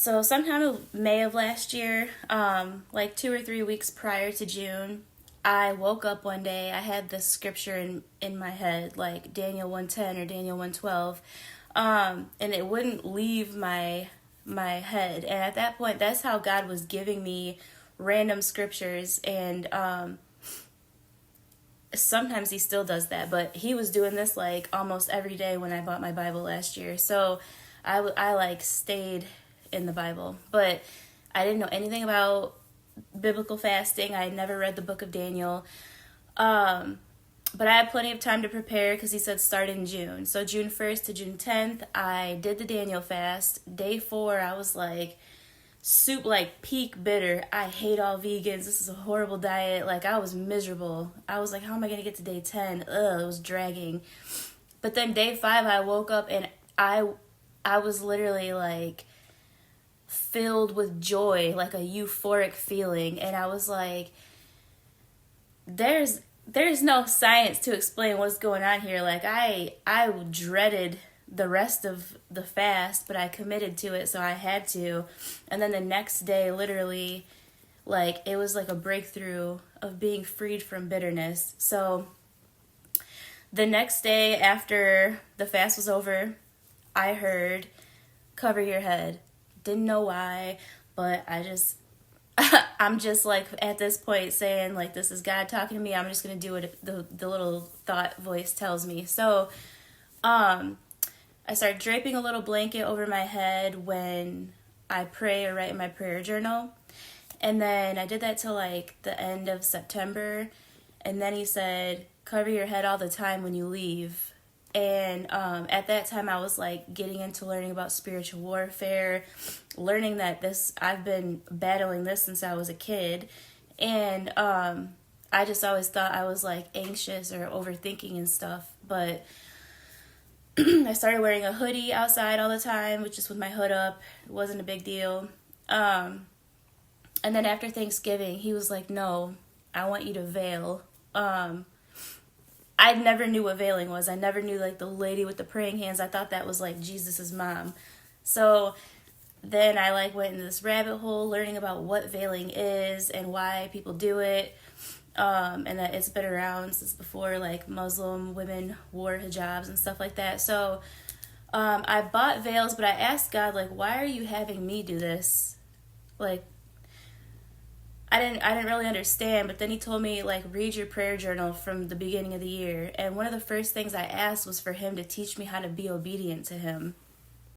So sometime in May of last year, like 2 or 3 weeks prior to June, I woke up one day. I had this scripture in my head, like Daniel 1:10 or Daniel 1:12, and it wouldn't leave my head. And at that point, that's how God was giving me random scriptures. And sometimes He still does that, but He was doing this like almost every day when I bought my Bible last year. So I like stayed in the Bible, but I didn't know anything about biblical fasting. I had never read the book of Daniel. But I had plenty of time to prepare because he said start in June. So June 1st to June 10th, I did the Daniel fast. Day 4, I was like soup, like peak bitter. I hate all vegans. This is a horrible diet. Like I was miserable. I was like, how am I going to get to day 10? Ugh, it was dragging. But then day 5, I woke up and I was literally like filled with joy, like a euphoric feeling. And I was like, there's no science to explain what's going on here. Like I dreaded the rest of the fast, but I committed to it, so I had to. And then the next day, literally, like it was like a breakthrough of being freed from bitterness. So the next day after the fast was over, I heard cover your head. Didn't know why, but I'm just like at this point saying like this is God talking to me. I'm just gonna do what the little thought voice tells me. So I start draping a little blanket over my head when I pray or write in my prayer journal. And then I did that till like the end of September. And then he said, cover your head all the time when you leave. And at that time I was like getting into learning about spiritual warfare, learning that I've been battling this since I was a kid. And I just always thought I was like anxious or overthinking and stuff. But I started wearing a hoodie outside all the time, which is with my hood up. It wasn't a big deal. And then after Thanksgiving, he was like, no, I want you to veil. I never knew what veiling was. I never knew like the lady with the praying hands. I thought that was like Jesus's mom. So then I like went into this rabbit hole learning about what veiling is and why people do it. And that it's been around since before like Muslim women wore hijabs and stuff like that. So I bought veils, but I asked God, like, why are you having me do this? Like, I didn't really understand, but then he told me like read your prayer journal from the beginning of the year. And one of the first things I asked was for him to teach me how to be obedient to him.